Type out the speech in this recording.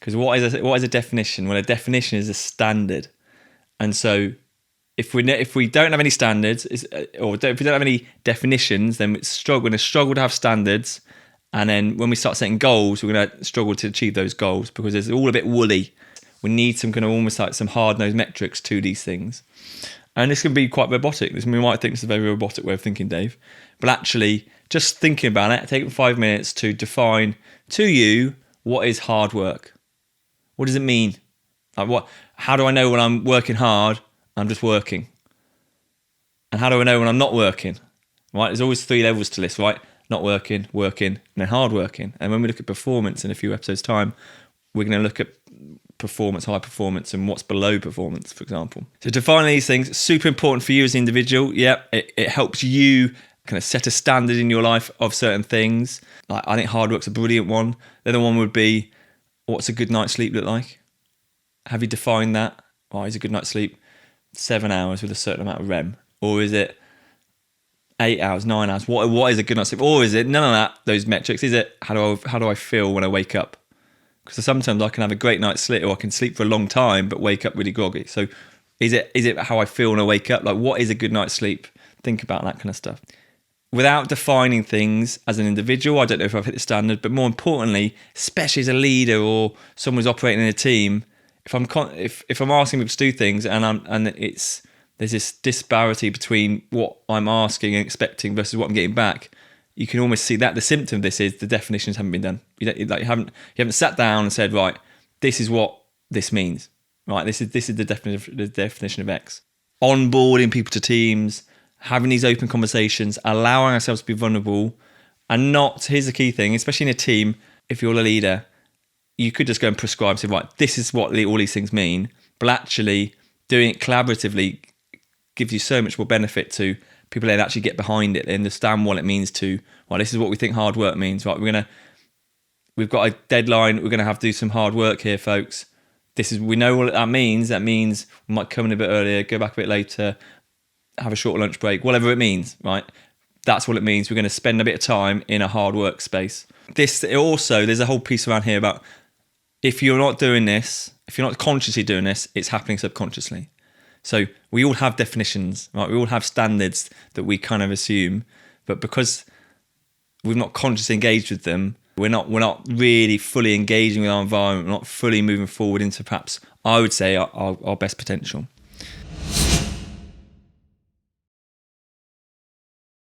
Because what is a definition? Well, a definition is a standard. And so if we don't have any standards, if we don't have any definitions, then we're going to struggle to have standards. And then when we start setting goals, we're going to struggle to achieve those goals because it's all a bit woolly. We need some kind of almost like some hard-nosed metrics to these things. And this can be quite robotic. We might think it's a very robotic way of thinking, Dave. But actually, just thinking about it, take 5 minutes to define to you what is hard work. What does it mean? Like how do I know when I'm working hard, I'm just working? And how do I know when I'm not working? Right? There's always 3 levels to this, right? Not working, working, and then hard working. And when we look at performance in a few episodes' time, we're going to look at performance, high performance, and what's below performance, for example. So defining these things, super important for you as an individual. Yeah, it helps you kind of set a standard in your life of certain things. Like, I think hard work's a brilliant one. The other one would be, what's a good night's sleep look like? Have you defined that? Oh, is a good night's sleep 7 hours with a certain amount of REM? Or is it 8 hours, 9 hours? What is a good night's sleep? Or is it none of that, those metrics? Is it how do I feel when I wake up? Because sometimes I can have a great night's sleep, or I can sleep for a long time but wake up really groggy. So is it how I feel when I wake up? Like, what is a good night's sleep? Think about that kind of stuff. Without defining things as an individual, I don't know if I've hit the standard, but more importantly, especially as a leader or someone who's operating in a team, if I'm asking people to do things there's this disparity between what I'm asking and expecting versus what I'm getting back, you can almost see that the symptom of this is the definitions haven't been done. You haven't sat down and said, right, this is what this means. Right, this is the definition of X. Onboarding people to teams, having these open conversations, allowing ourselves to be vulnerable, and not, here's the key thing, especially in a team, if you're a leader, you could just go and prescribe and say, right, this is what all these things mean, but actually doing it collaboratively gives you so much more benefit to people that actually get behind it. They understand what it means to, well, this is what we think hard work means, right? We've got a deadline. We're going to have to do some hard work here, folks. We know what that means. That means we might come in a bit earlier, go back a bit later, have a short lunch break, whatever it means, right? That's what it means. We're going to spend a bit of time in a hard work space. There's a whole piece around here about if you're not doing this, if you're not consciously doing this, it's happening subconsciously. So we all have definitions, right? We all have standards that we kind of assume, but because we've not consciously engaged with them, we're not really fully engaging with our environment. We're not fully moving forward into perhaps, I would say, our best potential.